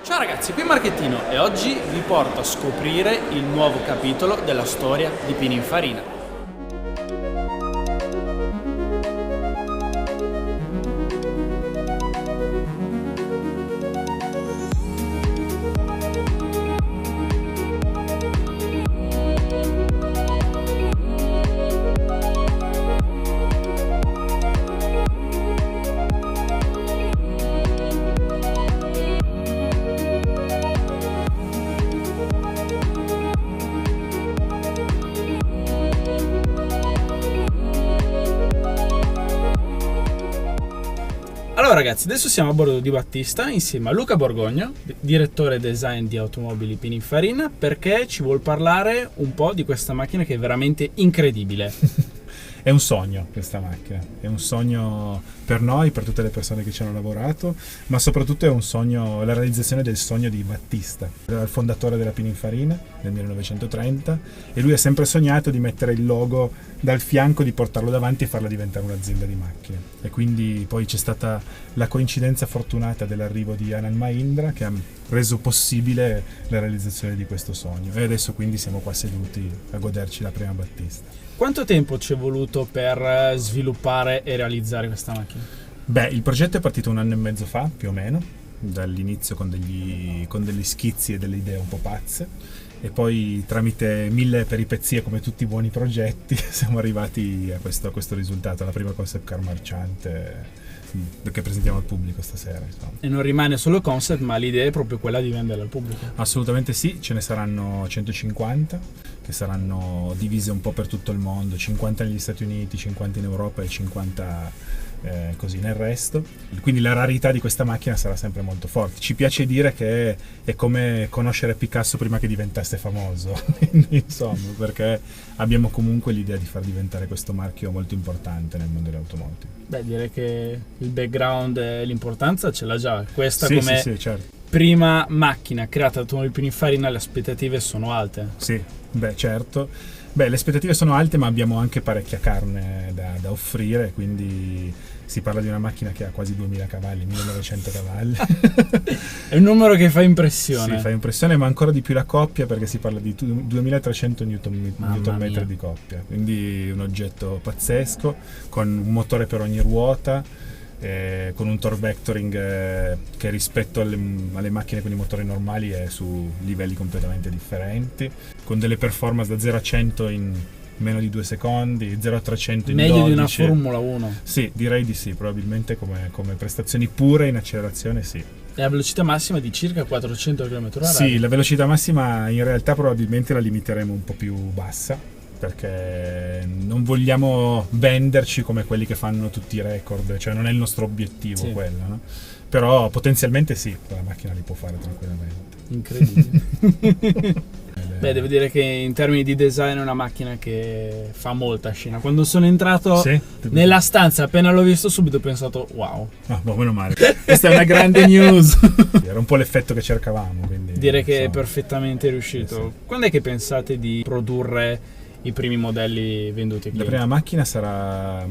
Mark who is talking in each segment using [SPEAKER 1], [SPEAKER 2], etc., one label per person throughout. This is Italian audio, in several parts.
[SPEAKER 1] Ciao ragazzi, qui Marchettino e oggi vi porto a scoprire il nuovo capitolo della storia di Pininfarina. Allora ragazzi, adesso siamo a bordo di Battista insieme a Luca Borgogno, direttore design di Automobili Pininfarina, perché ci vuol parlare un po' di questa macchina che è veramente incredibile.
[SPEAKER 2] È un sogno questa macchina, è un sogno per noi, per tutte le persone che ci hanno lavorato, ma soprattutto è un sogno, la realizzazione del sogno di Battista. Era il fondatore della Pininfarina nel 1930 e lui ha sempre sognato di mettere il logo dal fianco, di portarlo davanti e farla diventare un'azienda di macchine. E quindi poi c'è stata la coincidenza fortunata dell'arrivo di Anand Mahindra che ha reso possibile la realizzazione di questo sogno e adesso quindi siamo qua seduti a goderci la prima Battista.
[SPEAKER 1] Quanto tempo ci è voluto per sviluppare e realizzare questa macchina?
[SPEAKER 2] Beh, il progetto è partito 1 anno e mezzo fa, più o meno, dall'inizio con degli schizzi e delle idee un po' pazze e poi tramite 1000 peripezie come tutti i buoni progetti siamo arrivati a questo risultato, la prima concept car marciante che presentiamo al pubblico stasera. Insomma.
[SPEAKER 1] E non rimane solo concept, ma l'idea è proprio quella di venderla al pubblico?
[SPEAKER 2] Assolutamente sì, ce ne saranno 150 che saranno divise un po' per tutto il mondo, 50 negli Stati Uniti, 50 in Europa e 50 così nel resto. Quindi la rarità di questa macchina sarà sempre molto forte. Ci piace dire che è come conoscere Picasso prima che diventasse famoso, insomma, perché abbiamo comunque l'idea di far diventare questo marchio molto importante nel mondo dell'automotive.
[SPEAKER 1] Beh, direi che il background e l'importanza ce l'ha già. Questa
[SPEAKER 2] Sì,
[SPEAKER 1] come
[SPEAKER 2] sì, certo.
[SPEAKER 1] prima macchina creata da Automobili Pininfarina, le aspettative sono alte.
[SPEAKER 2] Sì, beh, certo. Beh, le aspettative sono alte, ma abbiamo anche parecchia carne da offrire, quindi si parla di una macchina che ha quasi 2000 cavalli, 1900 cavalli.
[SPEAKER 1] È un numero che fa impressione.
[SPEAKER 2] Sì, fa impressione, ma ancora di più la coppia, perché si parla di 2300 Nm di coppia, quindi un oggetto pazzesco, con un motore per ogni ruota, con un torque vectoring che rispetto alle macchine con i motori normali è su livelli completamente differenti, con delle performance da 0 a 100 in meno di 2 secondi, 0 a 300 in 12.
[SPEAKER 1] Meglio di una Formula 1.
[SPEAKER 2] Sì, direi di sì, probabilmente come prestazioni pure in accelerazione sì.
[SPEAKER 1] E la velocità massima di circa 400 km/h?
[SPEAKER 2] Sì, la velocità massima in realtà probabilmente la limiteremo un po' più bassa, perché non vogliamo venderci come quelli che fanno tutti i record, cioè non è il nostro obiettivo, sì, quello, no? Però potenzialmente sì, quella macchina li può fare tranquillamente.
[SPEAKER 1] Incredibile. Beh, devo dire che in termini di design è una macchina che fa molta scena. Quando sono entrato nella stanza, appena l'ho visto, subito ho pensato wow.
[SPEAKER 2] Ah, boh, meno male. Questa è una grande news. Era un po' l'effetto che cercavamo. Quindi,
[SPEAKER 1] direi che è perfettamente riuscito.
[SPEAKER 2] Sì.
[SPEAKER 1] Quando è che pensate di produrre i primi modelli venduti ai clienti?
[SPEAKER 2] La prima macchina sarà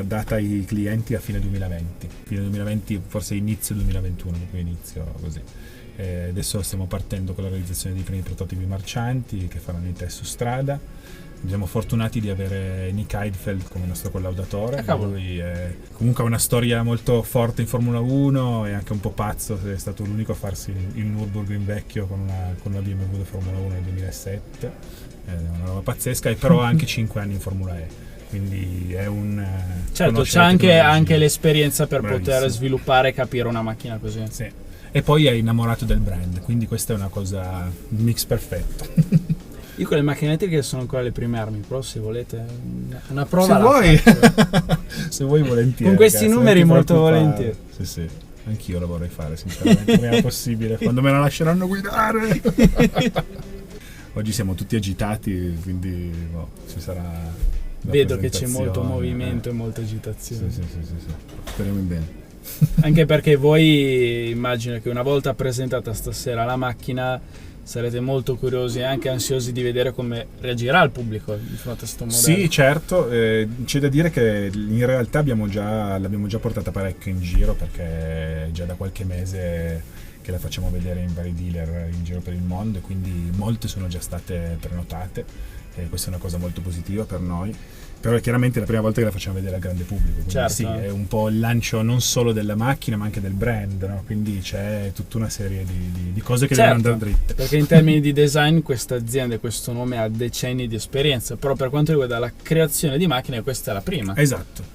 [SPEAKER 2] data ai clienti a fine 2020. Fine 2020, forse inizio 2021, proprio inizio così. Adesso stiamo partendo con la realizzazione dei primi prototipi marcianti che faranno i test su strada. Siamo fortunati di avere Nick Heidfeld come nostro collaudatore. Lui comunque ha una storia molto forte in Formula 1 e anche un po' pazzo, è stato l'unico a farsi il Nürburgring vecchio con una BMW da Formula 1 nel 2007, una roba pazzesca, e però ha anche 5 anni in Formula E. Quindi è un
[SPEAKER 1] certo, c'è anche l'esperienza per poter sviluppare e capire una macchina così.
[SPEAKER 2] Sì. E poi è innamorato del brand, quindi questa è una cosa, un mix perfetto.
[SPEAKER 1] Io con le macchine elettriche sono ancora le prime armi, però se volete una prova
[SPEAKER 2] se vuoi volentieri.
[SPEAKER 1] Con questi numeri molto volentieri.
[SPEAKER 2] Sì, anch'io la vorrei fare sinceramente, prima possibile, quando me la lasceranno guidare. Oggi siamo tutti agitati, quindi ci sarà.
[SPEAKER 1] Vedo che c'è molto movimento e molta agitazione.
[SPEAKER 2] Sì. Speriamo in bene.
[SPEAKER 1] Anche perché voi immagino che una volta presentata stasera la macchina sarete molto curiosi e anche ansiosi di vedere come reagirà il pubblico di fronte a questo modello.
[SPEAKER 2] Sì, certo, c'è da dire che in realtà l'abbiamo già portata parecchio in giro, perché già da qualche mese che la facciamo vedere in vari dealer in giro per il mondo, e quindi molte sono già state prenotate, e questa è una cosa molto positiva per noi. Però è chiaramente la prima volta che la facciamo vedere al grande pubblico, quindi
[SPEAKER 1] certo.
[SPEAKER 2] sì, è un po' il lancio non solo della macchina ma anche del brand, no? Quindi c'è tutta una serie di cose che
[SPEAKER 1] certo,
[SPEAKER 2] devono andare dritte.
[SPEAKER 1] Perché in termini di design questa azienda e questo nome ha decenni di esperienza, però per quanto riguarda la creazione di macchine questa è la prima.
[SPEAKER 2] Esatto.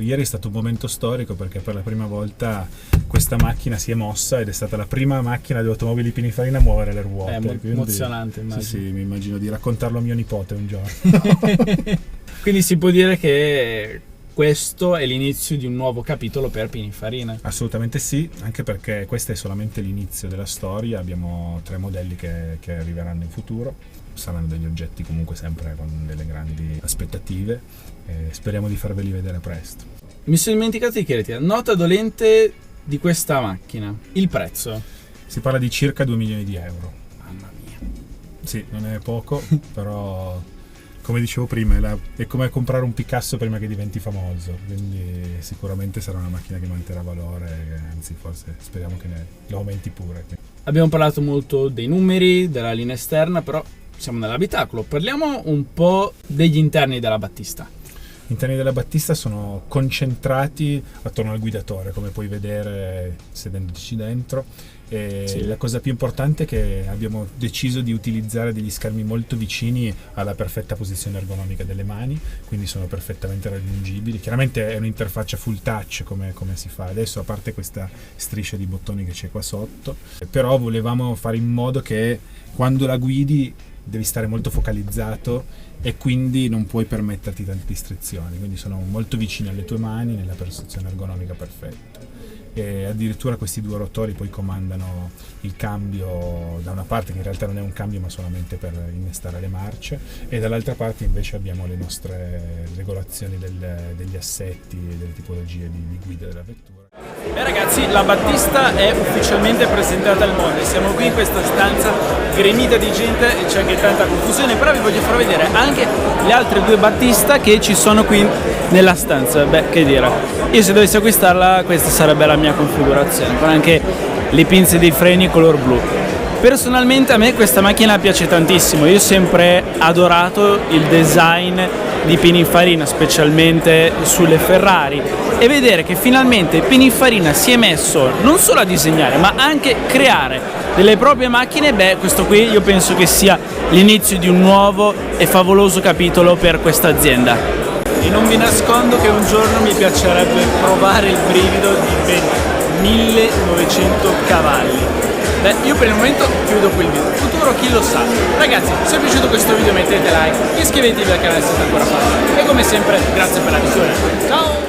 [SPEAKER 2] Ieri è stato un momento storico perché per la prima volta questa macchina si è mossa ed è stata la prima macchina di automobili Pininfarina a muovere le ruote.
[SPEAKER 1] È
[SPEAKER 2] quindi,
[SPEAKER 1] emozionante, immagino.
[SPEAKER 2] Sì, mi immagino di raccontarlo a mio nipote un giorno.
[SPEAKER 1] Quindi si può dire che questo è l'inizio di un nuovo capitolo per Pininfarina.
[SPEAKER 2] Assolutamente sì, anche perché questo è solamente l'inizio della storia. Abbiamo 3 modelli che arriveranno in futuro, saranno degli oggetti comunque sempre con delle grandi aspettative, e speriamo di farveli vedere presto.
[SPEAKER 1] Mi sono dimenticato di chiederti, nota dolente di questa macchina, il prezzo.
[SPEAKER 2] Si parla di circa 2 milioni di euro.
[SPEAKER 1] Mamma mia.
[SPEAKER 2] Sì, non è poco, però come dicevo prima è come comprare un Picasso prima che diventi famoso, quindi sicuramente sarà una macchina che manterrà valore, anzi forse speriamo che lo aumenti pure.
[SPEAKER 1] Abbiamo parlato molto dei numeri, della linea esterna, però siamo nell'abitacolo, parliamo un po' degli interni della Battista.
[SPEAKER 2] Gli interni della Battista sono concentrati attorno al guidatore, come puoi vedere sedendoci dentro. E sì, la cosa più importante è che abbiamo deciso di utilizzare degli schermi molto vicini alla perfetta posizione ergonomica delle mani, quindi sono perfettamente raggiungibili. Chiaramente è un'interfaccia full touch come si fa adesso, a parte questa striscia di bottoni che c'è qua sotto, però volevamo fare in modo che quando la guidi devi stare molto focalizzato e quindi non puoi permetterti tante distrazioni, quindi sono molto vicini alle tue mani nella posizione ergonomica perfetta. E addirittura questi 2 rotori poi comandano il cambio da una parte, che in realtà non è un cambio ma solamente per innestare le marce, e dall'altra parte invece abbiamo le nostre regolazioni degli assetti e delle tipologie di guida della vettura.
[SPEAKER 1] Ragazzi, la Battista è ufficialmente presentata al mondo. Siamo qui in questa stanza gremita di gente e c'è anche tanta confusione, però vi voglio far vedere anche le altre 2 Battista che ci sono qui nella stanza. Beh, che dire, io se dovessi acquistarla questa sarebbe la mia configurazione, con anche le pinze dei freni color blu. Personalmente a me questa macchina piace tantissimo, io ho sempre adorato il design di Pininfarina, specialmente sulle Ferrari, e vedere che finalmente Pininfarina si è messo non solo a disegnare ma anche creare delle proprie macchine, beh, questo qui io penso che sia l'inizio di un nuovo e favoloso capitolo per questa azienda. E non vi nascondo che un giorno mi piacerebbe provare il brivido di ben 1900 cavalli. Beh, io per il momento chiudo qui il video, in futuro chi lo sa. Ragazzi, se vi è piaciuto questo video mettete like, iscrivetevi al canale se non ancora fatto, e come sempre grazie per la visione. Ciao!